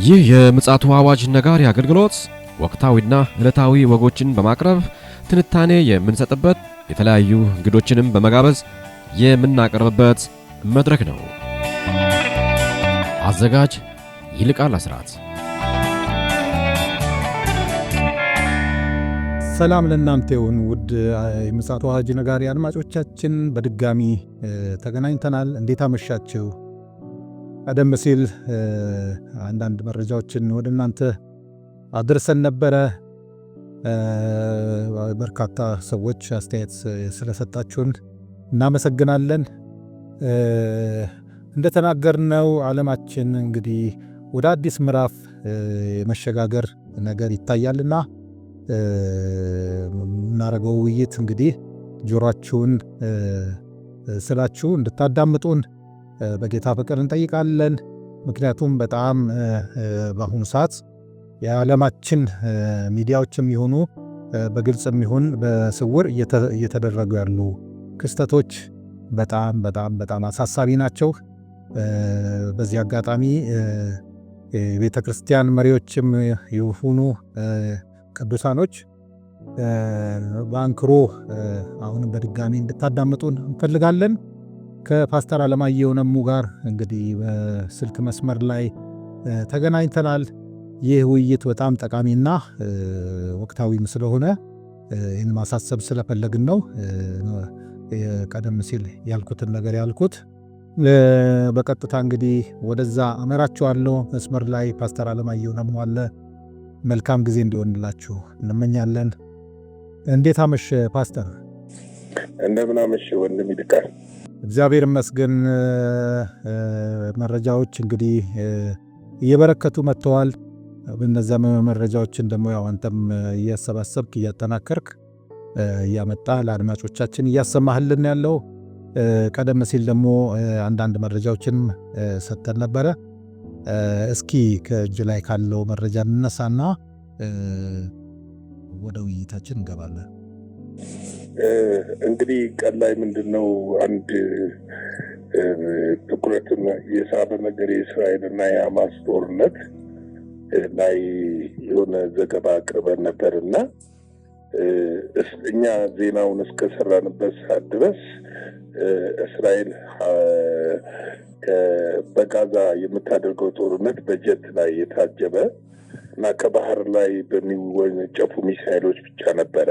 ይህ የምጽአቱ አዋጅ ነጋሪ አገልግሎት ወቅታዊና ዕለታዊ ወጎችን በማቅረብ ትንታኔ የምንሰጥበት የተለያዩ እንግዶችንም በመጋበዝ የምናቀርብበት መድረክ ነው። አዘጋጅ ይልቃል አስራት። ሰላም ለእናንተ ይሁን ውድ የምጽአቱ አዋጅ ነጋሪ አድማጮቻችን፣ በድጋሚ ተገናኝተናል። እንዴት አመሻችሁ? ቀደም ሲል አንዳንድ መረጃዎችን ወደ እናንተ አድርሰን ነበረ። በርካታ ሰዎች አስተያየት ስለሰጣችሁን እናመሰግናለን። እንደተናገርነው ዓለማችን እንግዲህ ወደ አዲስ ምዕራፍ የመሸጋገር ነገር ይታያልና እናረገው ውይይት እንግዲህ ጆሮአችሁን ስላችሁ እንድታዳምጡን በጌታ ፍቅር እንጠይቃለን። ምክንያቱም በጣም በአሁኑ ሰዓት የዓለማችን ሚዲያዎችም ይሁኑ በግልጽም ይሁን በስውር እየተደረጉ ያሉ ክስተቶች በጣም አሳሳቢ ናቸው። በዚህ አጋጣሚ የቤተ ክርስቲያን መሪዎችም ይሁኑ ቅዱሳኖች በአንክሮ አሁንም በድጋሚ እንድታዳምጡን እንፈልጋለን። ከፓስተር አለማየሁ ነሙ ጋር እንግዲህ በስልክ መስመር ላይ ተገናኝተናል። ይህ ውይይት በጣም ጠቃሚና ወቅታዊም ስለሆነ ይህን ማሳሰብ ስለፈለግን ነው ቀደም ሲል ያልኩትን ነገር ያልኩት። በቀጥታ እንግዲህ ወደዛ አመራችኋለሁ። መስመር ላይ ፓስተር አለማየሁ ነሙ አለ። መልካም ጊዜ እንዲሆንላችሁ እንመኛለን። እንዴት አመሽ ፓስተር? እንደምን አመሽ ወንድም ይልቃል? እግዚአብሔር ይመስገን። መረጃዎች እንግዲህ እየበረከቱ መጥተዋል። በእነዚያ መረጃዎችን ደግሞ ያው አንተም እያሰባሰብክ እያጠናከርክ እያመጣ ለአድማጮቻችን እያሰማህልን ያለው። ቀደም ሲል ደግሞ አንዳንድ መረጃዎችን ሰጥተን ነበረ። እስኪ ከእጅ ላይ ካለው መረጃ እንነሳና ወደ ውይይታችን እንገባለን። እንግዲህ ቀን ላይ ምንድነው አንድ ትኩረትን የሳበ ነገር የእስራኤልና የሐማስ ጦርነት ላይ የሆነ ዘገባ አቅርበን ነበርና እኛ ዜናውን እስከሰራንበት ሰዓት ድረስ እስራኤል በጋዛ የምታደርገው ጦርነት በጀት ላይ የታጀበ እና ከባህር ላይ በሚወነጨፉ ሚሳይሎች ብቻ ነበረ።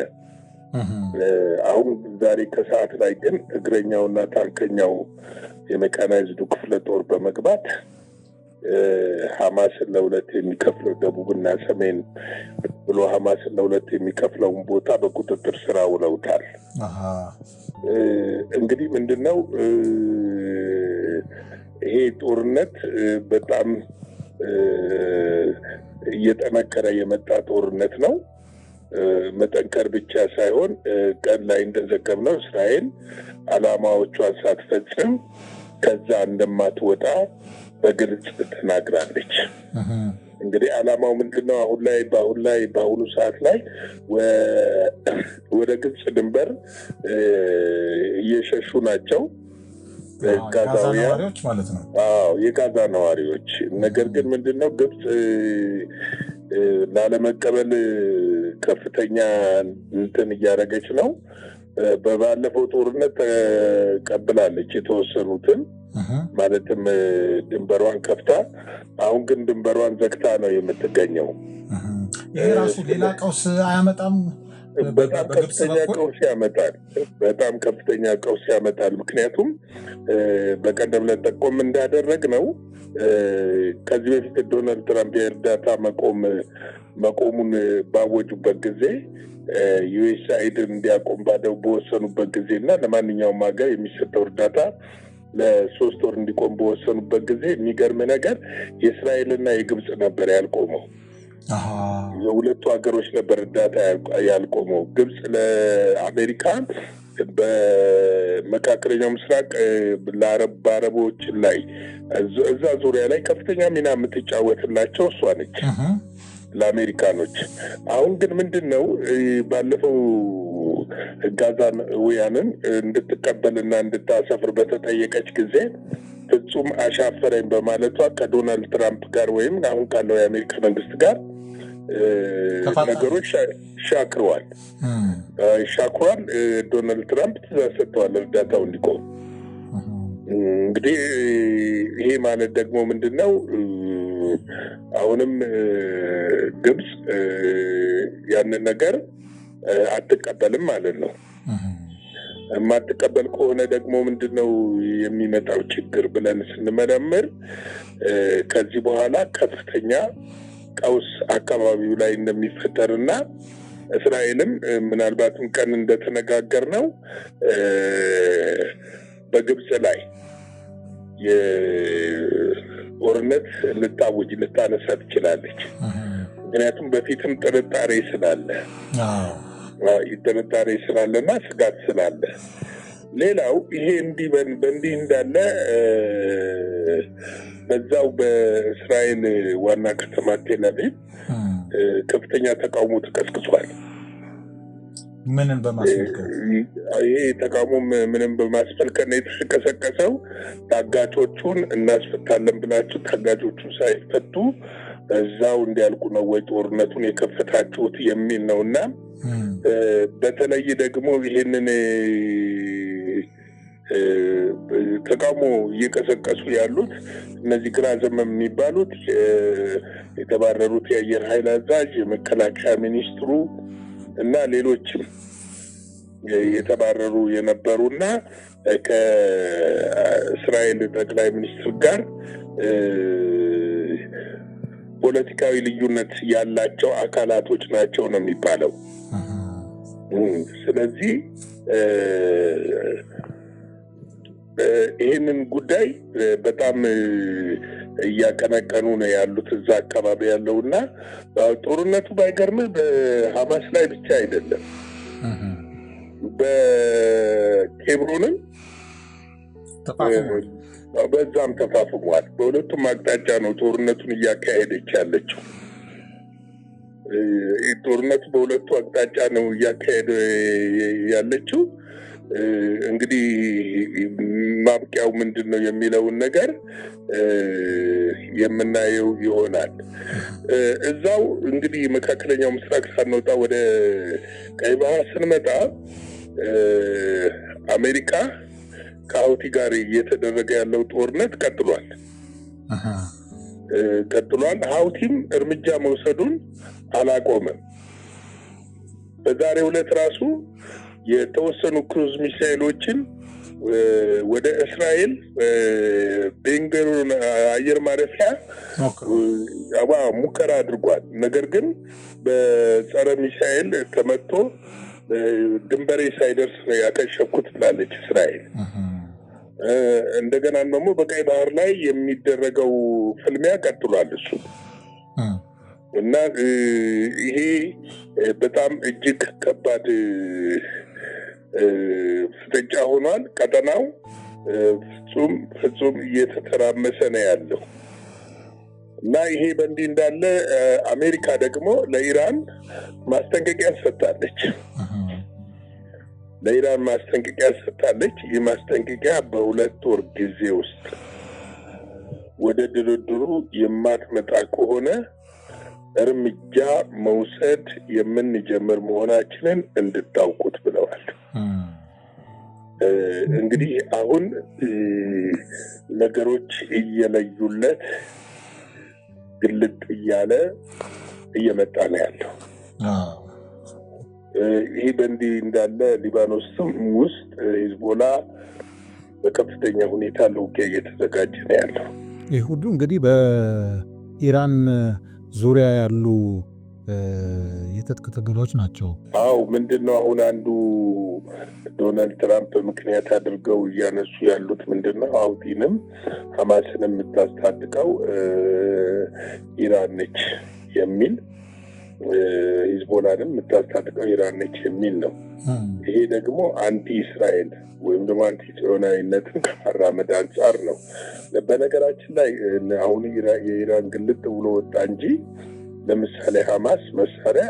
አሁን ዛሬ ከሰዓት ላይ ግን እግረኛውና ታንከኛው የሜካናይዝዱ ክፍለ ጦር በመግባት ሐማስን ለሁለት የሚከፍለው ደቡብና ሰሜን ብሎ ሐማስን ለሁለት የሚከፍለውን ቦታ በቁጥጥር ስር አውለውታል። እንግዲህ ምንድነው ይሄ ጦርነት በጣም እየጠነከረ የመጣ ጦርነት ነው። መጠንከር ብቻ ሳይሆን ቀን ላይ እንደዘገብነው እስራኤል ዓላማዎቿን ሳትፈጽም ከዛ እንደማትወጣ በግልጽ ተናግራለች። እንግዲህ ዓላማው ምንድነው? በአሁኑ ሰዓት ላይ ወደ ግብጽ ድንበር እየሸሹ ናቸው ጋዛውያን ማለት ነው። የጋዛ ነዋሪዎች። ነገር ግን ምንድነው ግብጽ ላለመቀበል ከፍተኛ እንትን እያደረገች ነው። በባለፈው ጦርነት ተቀብላለች የተወሰኑትን፣ ማለትም ድንበሯን ከፍታ፣ አሁን ግን ድንበሯን ዘግታ ነው የምትገኘው። ይሄ ራሱ ሌላ ቀውስ አያመጣም? በጣም ከፍተኛ ቀውስ ያመጣል። ምክንያቱም በቀደም ለጠቆም እንዳደረግ ነው ከዚህ በፊት ዶናልድ ትራምፕ የእርዳታ መቆሙን ባወጁበት ጊዜ ዩኤስአይድን እንዲያቆም በወሰኑበት ጊዜ እና ለማንኛውም ሀገር የሚሰጠው እርዳታ ለ3 ወር እንዲቆም በወሰኑበት ጊዜ የሚገርም ነገር የእስራኤልና የግብጽ ነበር ያልቆመው። የሁለቱ ሀገሮች ነበር እርዳታ ያልቆመው። ግብጽ ለአሜሪካ በመካከለኛው ምስራቅ በአረቦች ላይ እዛ ዙሪያ ላይ ከፍተኛ ሚና የምትጫወትላቸው እሷ ነች ለአሜሪካኖች። አሁን ግን ምንድነው ባለፈው ጋዛውያንን እንድትቀበልና እንድታሰፍር በተጠየቀች ጊዜ ፍጹም አሻፈረኝ በማለቷ ከዶናልድ ትራምፕ ጋር ወይም አሁን ካለው የአሜሪካ መንግስት ጋር ነገሮች ሻክረዋል። ዶናልድ ትራምፕ ትዕዛዝ ሰጥተዋል እርዳታው እንዲቆም። እንግዲህ ይሄ ማለት ደግሞ ምንድነው? አሁንም ግብጽ ያንን ነገር አትቀበልም ማለት ነው። የማትቀበል ከሆነ ደግሞ ምንድነው የሚመጣው ችግር ብለን ስንመረምር ከዚህ በኋላ ከፍተኛ ቀውስ አካባቢው ላይ እንደሚፈጠርና እስራኤልም ምናልባትም ቀን እንደተነጋገርነው በግብጽ ላይ የጦርነት ልታነሳ ትችላለች። ምክንያቱም በፊትም ጥርጣሬ ስላለና ስጋት ስላለ። ሌላው ይሄ በእንዲህ እንዳለ በዛው በእስራኤል ዋና ከተማ ቴል አቪቭ ከፍተኛ ተቃውሞ ተቀስቅሷል። ምንን በማስመልከት? ይሄ ተቃውሞ ምንን በማስመልከት ነው የተቀሰቀሰው? ታጋቾቹን እናስፈታለን ብላችሁ ታጋቾቹ ሳይፈቱ እዛው እንዲያልቁ ነው ወይ ጦርነቱን የከፈታችሁት የሚል ነውና በተለይ ደግሞ ይሄንን ተቃውሞ እየቀሰቀሱ ያሉት እነዚህ ግራ ዘመም የሚባሉት የተባረሩት የአየር ኃይል አዛዥ፣ የመከላከያ ሚኒስትሩ እና ሌሎችም የተባረሩ የነበሩና ከእስራኤል ጠቅላይ ሚኒስትር ጋር ፖለቲካዊ ልዩነት ያላቸው አካላቶች ናቸው ነው የሚባለው። ስለዚህ ይህንን ጉዳይ በጣም እያቀነቀኑ ነው ያሉት እዛ አካባቢ ያለውና ጦርነቱ ባይገርምህ በሐማስ ላይ ብቻ አይደለም፣ በኬብሮንም በዛም ተፋፍሟል። በሁለቱም አቅጣጫ ነው ጦርነቱን እያካሄደች ያለችው። ጦርነቱ በሁለቱ አቅጣጫ ነው እያካሄደ ያለችው። እንግዲህ ማብቂያው ምንድነው የሚለውን ነገር የምናየው ይሆናል። እዛው እንግዲህ መካከለኛው ምስራቅ ሳንወጣ ወደ ቀይ ባህር ስንመጣ አሜሪካ ከሁቲ ጋር እየተደረገ ያለው ጦርነት ቀጥሏል። ሁቲም እርምጃ መውሰዱን አላቆመም። በዛሬው ዕለት ራሱ የተወሰኑ ክሩዝ ሚሳኤሎችን ወደ እስራኤል ቤንገሩን አየር ማረፊያ ሙከራ አድርጓል። ነገር ግን በጸረ ሚሳኤል ተመቶ ድንበሬ ሳይደርስ ነው ያከሸፍኩት ብላለች እስራኤል። እንደገና ደግሞ በቀይ ባህር ላይ የሚደረገው ፍልሚያ ቀጥሏል እሱ እና ይሄ በጣም እጅግ ከባድ ፍጥጫ ሆኗል። ቀጠናው ፍጹም እየተተራመሰ ነው ያለው እና ይሄ በእንዲህ እንዳለ አሜሪካ ደግሞ ለኢራን ማስጠንቀቂያ ሰጥታለች። ይህ ማስጠንቀቂያ በ2 ወር ጊዜ ውስጥ ወደ ድርድሩ የማትመጣ ከሆነ እርምጃ መውሰድ የምንጀምር መሆናችንን እንድታውቁት ብለዋል። እንግዲህ አሁን ነገሮች እየለዩለት ግልጥ እያለ እየመጣ ነው ያለው። ይህ በእንዲህ እንዳለ ሊባኖስም ውስጥ ሂዝቦላ በከፍተኛ ሁኔታ ለውጊያ እየተዘጋጀ ነው ያለው። ይህ ሁሉ እንግዲህ በኢራን ዙሪያ ያሉ የትጥቅ ትግሎች ናቸው። አዎ፣ ምንድነው አሁን አንዱ ዶናልድ ትራምፕ ምክንያት አድርገው እያነሱ ያሉት ምንድነው ሁቲንም ሐማስንም የምታስታጥቀው ኢራን ነች የሚል፣ ሂዝቦላንም የምታስታጥቀው ኢራን ነች የሚል ነው። ይሄ ደግሞ አንቲ እስራኤል ወይም ደግሞ አንቲ ጽዮናዊነትን ከማራመድ አንጻር ነው። በነገራችን ላይ አሁን የኢራን ግልጥ ብሎ ወጣ እንጂ ለምሳሌ ሐማስ መሳሪያ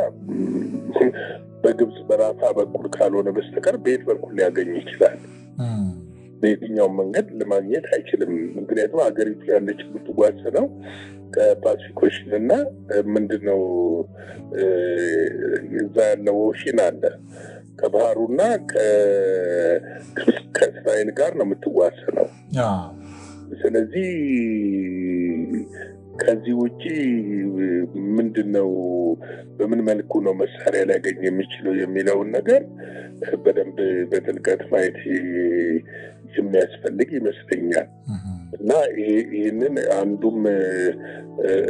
በግብጽ በራፋ በኩል ካልሆነ በስተቀር በየት በኩል ሊያገኝ ይችላል? በየትኛውም መንገድ ለማግኘት አይችልም። ምክንያቱም ሀገሪቱ ያለች የምትዋሰነው ከፓሲፊክ ኦሽን እና ምንድነው እዛ ያለው ኦሽን አለ ከባህሩና ከእስራኤል ጋር ነው የምትዋሰነው። ስለዚህ ከዚህ ውጪ ምንድነው በምን መልኩ ነው መሳሪያ ሊያገኝ የሚችለው የሚለውን ነገር በደንብ በጥልቀት ማየት የሚያስፈልግ ይመስለኛል። እና ይህንን አንዱም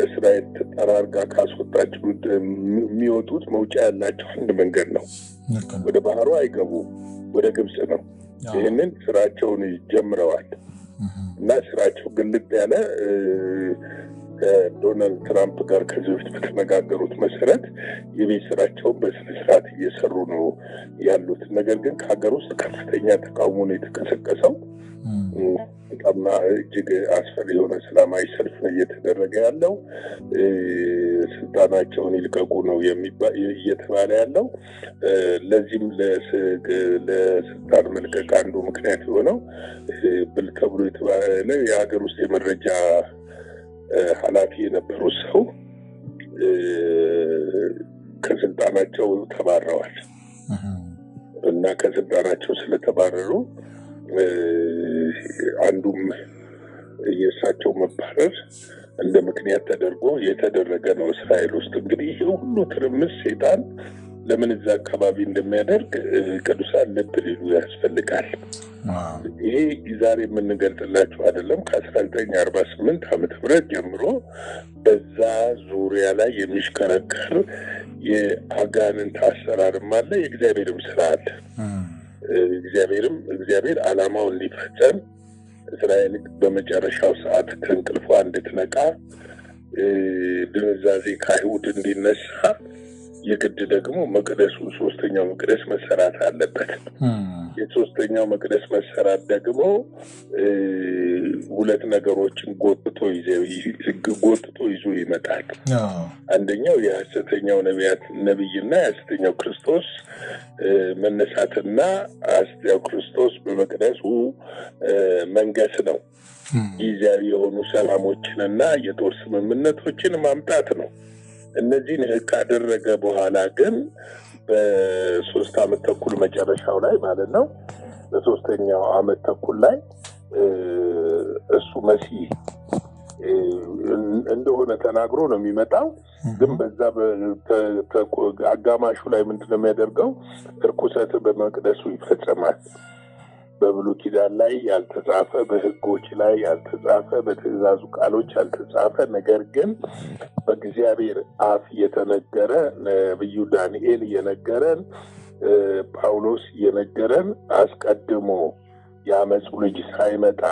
እስራኤል ተጠራርጋ ካስወጣቸው የሚወጡት መውጫ ያላቸው አንድ መንገድ ነው። ወደ ባህሩ አይገቡ፣ ወደ ግብጽ ነው። ይህንን ስራቸውን ጀምረዋል እና ስራቸው ግልጥ ያለ ከዶናልድ ትራምፕ ጋር ከዚህ በፊት በተነጋገሩት መሰረት የቤት ስራቸውን በስነስርዓት እየሰሩ ነው ያሉት። ነገር ግን ከሀገር ውስጥ ከፍተኛ ተቃውሞ ነው የተቀሰቀሰው። በጣም እጅግ አስፈሪ የሆነ ሰላማዊ ሰልፍ ነው እየተደረገ ያለው። ስልጣናቸውን ይልቀቁ ነው እየተባለ ያለው። ለዚህም ለስልጣን መልቀቅ አንዱ ምክንያት የሆነው ብል ተብሎ የተባለ የሀገር ውስጥ የመረጃ ኃላፊ የነበሩ ሰው ከስልጣናቸው ተባረዋል እና ከስልጣናቸው ስለተባረሩ አንዱም የእሳቸው መባረር እንደ ምክንያት ተደርጎ የተደረገ ነው እስራኤል ውስጥ። እንግዲህ ይህ ሁሉ ትርምስ ሴጣን ለምን እዛ አካባቢ እንደሚያደርግ ቅዱሳን ልብ ሊሉ ያስፈልጋል። ይሄ ዛሬ የምንገልጥላቸው አይደለም። ከ1948 ዓመተ ምህረት ጀምሮ በዛ ዙሪያ ላይ የሚሽከረከር የአጋንንት አሰራርም አለ፣ የእግዚአብሔርም ስራ አለ። እግዚአብሔር ዓላማውን ሊፈጸም እስራኤል በመጨረሻው ሰዓት ከእንቅልፏ እንድትነቃ ድንዛዜ ከአይሁድ እንዲነሳ የግድ ደግሞ መቅደሱ ሶስተኛው መቅደስ መሰራት አለበት። የሶስተኛው መቅደስ መሰራት ደግሞ ሁለት ነገሮችን ጎትቶ ይዞ ይመጣል። አንደኛው የሐሰተኛው ነብይና የሐሰተኛው ክርስቶስ መነሳትና ሐሰተኛው ክርስቶስ በመቅደሱ መንገስ ነው። ጊዜያዊ የሆኑ ሰላሞችንና የጦር ስምምነቶችን ማምጣት ነው። እነዚህን ካደረገ በኋላ ግን በ3 ዓመት ተኩል መጨረሻው ላይ ማለት ነው፣ በ3ኛው ዓመት ተኩል ላይ እሱ መሲህ እንደሆነ ተናግሮ ነው የሚመጣው። ግን በዛ አጋማሹ ላይ ምንድነው የሚያደርገው? እርኩሰት በመቅደሱ ይፈጸማል። በብሉይ ኪዳን ላይ ያልተጻፈ፣ በሕጎች ላይ ያልተጻፈ፣ በትእዛዙ ቃሎች ያልተጻፈ ነገር ግን በእግዚአብሔር አፍ የተነገረ ነብዩ ዳንኤል የነገረን ጳውሎስ የነገረን አስቀድሞ የአመፁ ልጅ ሳይመጣ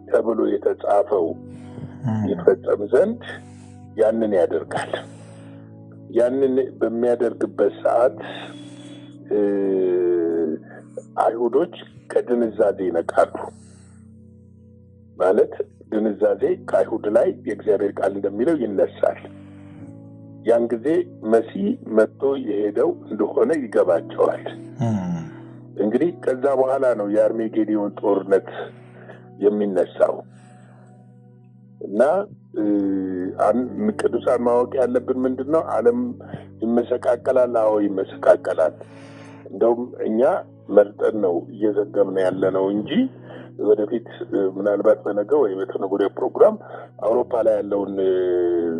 ተብሎ የተጻፈው ይፈጸም ዘንድ ያንን ያደርጋል። ያንን በሚያደርግበት ሰዓት አይሁዶች ከድንዛዜ ይነቃሉ። ማለት ድንዛዜ ከአይሁድ ላይ የእግዚአብሔር ቃል እንደሚለው ይነሳል። ያን ጊዜ መሲህ መጥቶ የሄደው እንደሆነ ይገባቸዋል። እንግዲህ ከዛ በኋላ ነው የአርሜጌዲዮን ጦርነት የሚነሳው እና ቅዱሳን ማወቅ ያለብን ምንድነው? ዓለም ይመሰቃቀላል። አዎ ይመሰቃቀላል። እንደውም እኛ መርጠን ነው እየዘገብን ያለ ነው እንጂ ወደፊት ምናልባት በነገ ወይ በተነገ ወዲያ ፕሮግራም አውሮፓ ላይ ያለውን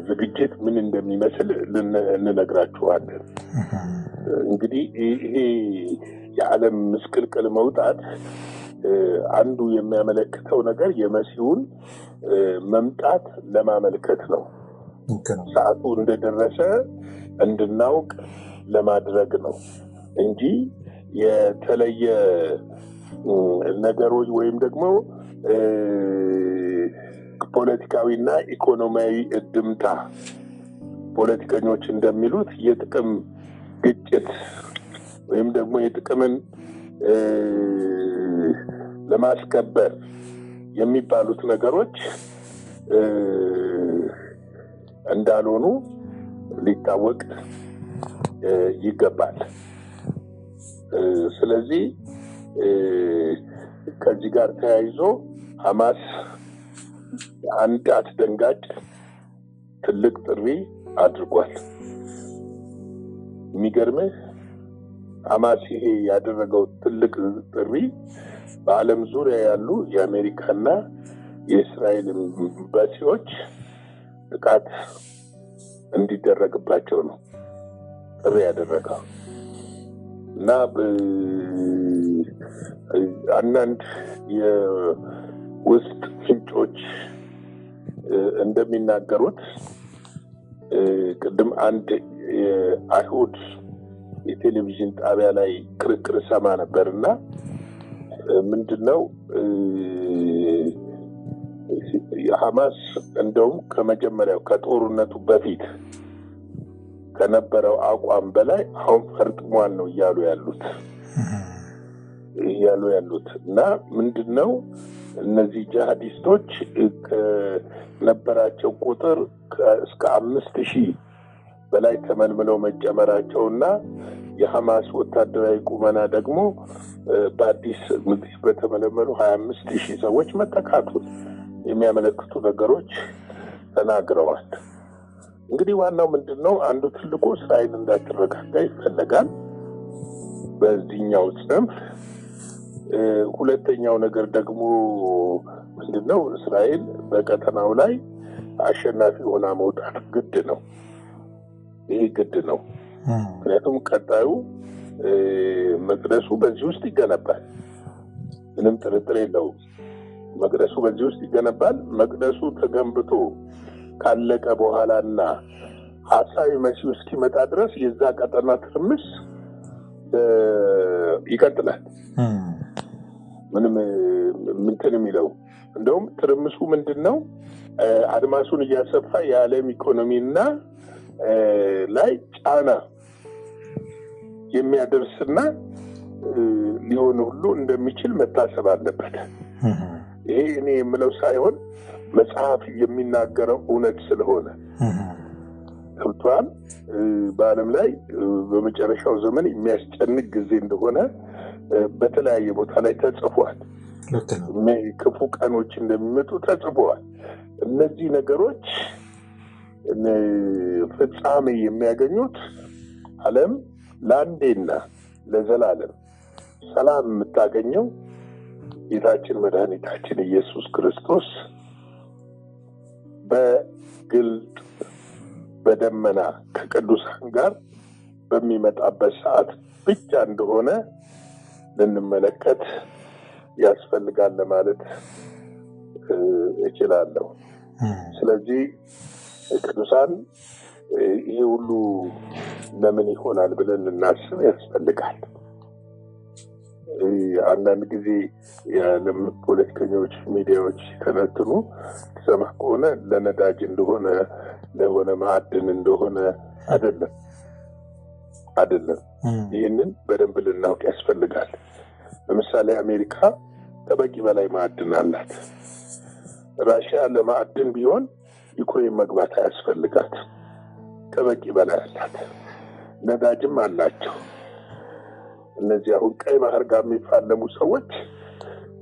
ዝግጅት ምን እንደሚመስል እንነግራችኋለን። እንግዲህ ይሄ የዓለም ምስቅልቅል መውጣት አንዱ የሚያመለክተው ነገር የመሲሁን መምጣት ለማመልከት ነው። ሰዓቱ እንደደረሰ እንድናውቅ ለማድረግ ነው እንጂ የተለየ ነገሮች ወይም ደግሞ ፖለቲካዊና ኢኮኖሚያዊ እድምታ ፖለቲከኞች እንደሚሉት የጥቅም ግጭት ወይም ደግሞ የጥቅምን ለማስከበር የሚባሉት ነገሮች እንዳልሆኑ ሊታወቅ ይገባል። ስለዚህ ከዚህ ጋር ተያይዞ ሐማስ አንድ አስደንጋጭ ትልቅ ጥሪ አድርጓል። የሚገርምህ ሐማስ ይሄ ያደረገው ትልቅ ጥሪ በዓለም ዙሪያ ያሉ የአሜሪካና የእስራኤል ኤምባሲዎች ጥቃት እንዲደረግባቸው ነው ጥሪ ያደረገው እና አንዳንድ የውስጥ ፍንጮች እንደሚናገሩት ቅድም አንድ የአይሁድ የቴሌቪዥን ጣቢያ ላይ ክርክር ሰማ ነበርና ምንድነው የሐማስ እንደውም ከመጀመሪያው ከጦርነቱ በፊት ከነበረው አቋም በላይ አሁን ፈርጥሟል ነው እያሉ ያሉት እና ምንድነው እነዚህ ጂሃዲስቶች ከነበራቸው ቁጥር እስከ 5000 በላይ ተመልምለው መጨመራቸውና የሐማስ ወታደራዊ ቁመና ደግሞ በአዲስ በተመለመሉ 25000 ሰዎች መተካቱን የሚያመለክቱ ነገሮች ተናግረዋል። እንግዲህ ዋናው ምንድነው አንዱ ትልቁ እስራኤል እንዳትረጋጋ ይፈልጋል በዚህኛው ጽንፍ። ሁለተኛው ነገር ደግሞ ምንድነው እስራኤል በቀጠናው ላይ አሸናፊ ሆና መውጣት ግድ ነው። ይሄ ግድ ነው። ምክንያቱም ቀጣዩ መቅደሱ በዚህ ውስጥ ይገነባል። ምንም ጥርጥር የለውም። መቅደሱ በዚህ ውስጥ ይገነባል። መቅደሱ ተገንብቶ ካለቀ በኋላና ሐሳዊ መሲሁ እስኪመጣ ድረስ የዛ ቀጠና ትርምስ ይቀጥላል። ምንም ምንትን የሚለው እንደውም ትርምሱ ምንድነው አድማሱን እያሰፋ የዓለም ኢኮኖሚና ላይ ጫና የሚያደርስና ሊሆን ሁሉ እንደሚችል መታሰብ አለበት። ይሄ እኔ የምለው ሳይሆን መጽሐፍ የሚናገረው እውነት ስለሆነ ተብቷል። በዓለም ላይ በመጨረሻው ዘመን የሚያስጨንቅ ጊዜ እንደሆነ በተለያየ ቦታ ላይ ተጽፏል። ክፉ ቀኖች እንደሚመጡ ተጽፏል። እነዚህ ነገሮች ፍጻሜ የሚያገኙት ዓለም ለአንዴና ለዘላለም ሰላም የምታገኘው ጌታችን መድኃኒታችን ኢየሱስ ክርስቶስ በግልጥ በደመና ከቅዱሳን ጋር በሚመጣበት ሰዓት ብቻ እንደሆነ ልንመለከት ያስፈልጋል ለማለት እችላለሁ። ስለዚህ ቅዱሳን ይሄ ሁሉ ለምን ይሆናል ብለን ልናስብ ያስፈልጋል። አንዳንድ ጊዜ የዓለም ፖለቲከኞች ሚዲያዎች ተነትኑ ሰማ ከሆነ ለነዳጅ እንደሆነ ለሆነ ማዕድን እንደሆነ አይደለም። ይህንን በደንብ ልናውቅ ያስፈልጋል። ለምሳሌ አሜሪካ ከበቂ በላይ ማዕድን አላት። ራሽያ ለማዕድን ቢሆን ዩክሬን መግባት አያስፈልጋት፣ ከበቂ በላይ አላት። ነዳጅም አላቸው። እነዚህ አሁን ቀይ ባህር ጋር የሚፋለሙ ሰዎች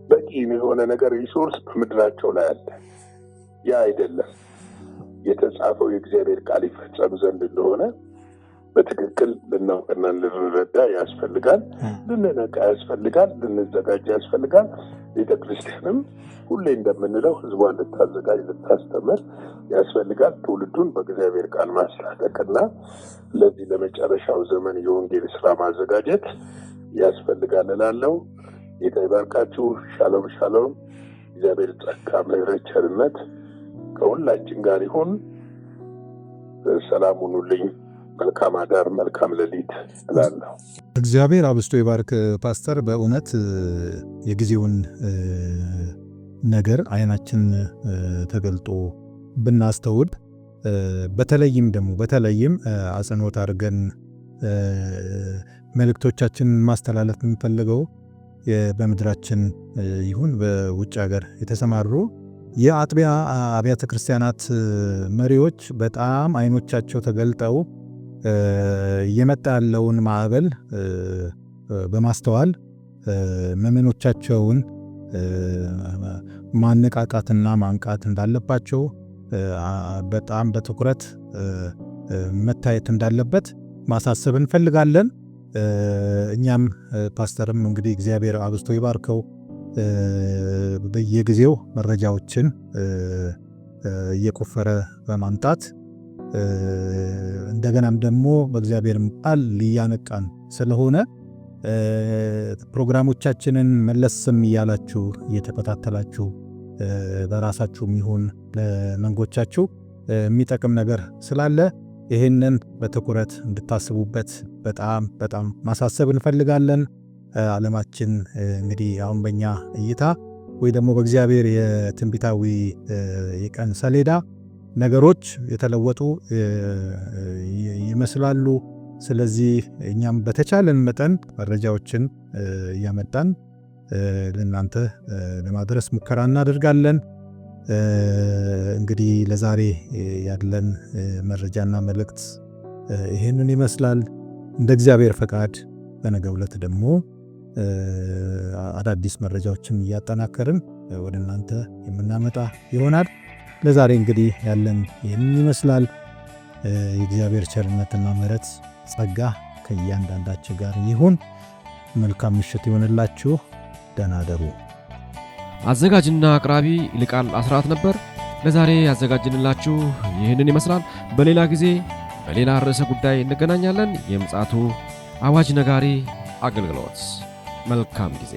በቂ የሆነ ነገር ሪሶርስ በምድራቸው ላይ አለ። ያ አይደለም የተጻፈው የእግዚአብሔር ቃል ይፈጸም ዘንድ እንደሆነ በትክክል ልናውቅና ልንረዳ ያስፈልጋል። ልንነቃ ያስፈልጋል። ልንዘጋጅ ያስፈልጋል። ቤተክርስቲያንም ሁሌ እንደምንለው ህዝቧን ልታዘጋጅ ልታስተምር ያስፈልጋል። ትውልዱን በእግዚአብሔር ቃል ማስታጠቅና ለዚህ ለመጨረሻው ዘመን የወንጌል ስራ ማዘጋጀት ያስፈልጋል እላለሁ። ጌታ ይባርካችሁ። ሻሎም ሻሎም። እግዚአብሔር ጸጋ፣ ምሕረት፣ ቸርነት ከሁላችን ጋር ይሁን። ሰላም ሁኑልኝ። መልካም አዳር፣ መልካም ሌሊት እላለሁ። እግዚአብሔር አብስቶ ይባርክ ፓስተር። በእውነት የጊዜውን ነገር አይናችን ተገልጦ ብናስተውል በተለይም አጽንኦት አድርገን መልእክቶቻችንን ማስተላለፍ የሚፈልገው በምድራችን ይሁን በውጭ ሀገር የተሰማሩ የአጥቢያ አብያተ ክርስቲያናት መሪዎች በጣም አይኖቻቸው ተገልጠው እየመጣ ያለውን ማዕበል በማስተዋል ምዕመኖቻቸውን ማነቃቃትና ማንቃት እንዳለባቸው በጣም በትኩረት መታየት እንዳለበት ማሳሰብ እንፈልጋለን። እኛም ፓስተርም እንግዲህ እግዚአብሔር አብዝቶ ይባርከው በየጊዜው መረጃዎችን እየቆፈረ በማምጣት እንደገናም ደግሞ በእግዚአብሔርም ቃል ሊያነቃን ስለሆነ ፕሮግራሞቻችንን መለስም እያላችሁ እየተከታተላችሁ ለራሳችሁም ይሁን ለመንጎቻችሁ የሚጠቅም ነገር ስላለ ይህንን በትኩረት እንድታስቡበት በጣም በጣም ማሳሰብ እንፈልጋለን። ዓለማችን እንግዲህ አሁን በእኛ እይታ ወይ ደግሞ በእግዚአብሔር የትንቢታዊ የቀን ሰሌዳ ነገሮች የተለወጡ ይመስላሉ። ስለዚህ እኛም በተቻለን መጠን መረጃዎችን እያመጣን ለእናንተ ለማድረስ ሙከራ እናደርጋለን። እንግዲህ ለዛሬ ያለን መረጃና መልእክት ይህንን ይመስላል። እንደ እግዚአብሔር ፈቃድ በነገው ዕለት ደግሞ አዳዲስ መረጃዎችን እያጠናከርን ወደ እናንተ የምናመጣ ይሆናል። ለዛሬ እንግዲህ ያለን ይህንን ይመስላል። የእግዚአብሔር ቸርነትና ምሕረት ጸጋ ከእያንዳንዳችሁ ጋር ይሁን። መልካም ምሽት ይሆንላችሁ። ደህና ደሩ። አዘጋጅና አቅራቢ ይልቃል አስራት ነበር። ለዛሬ ያዘጋጅንላችሁ ይህንን ይመስላል። በሌላ ጊዜ በሌላ ርዕሰ ጉዳይ እንገናኛለን። የምፅዓቱ አዋጅ ነጋሪ አገልግሎት። መልካም ጊዜ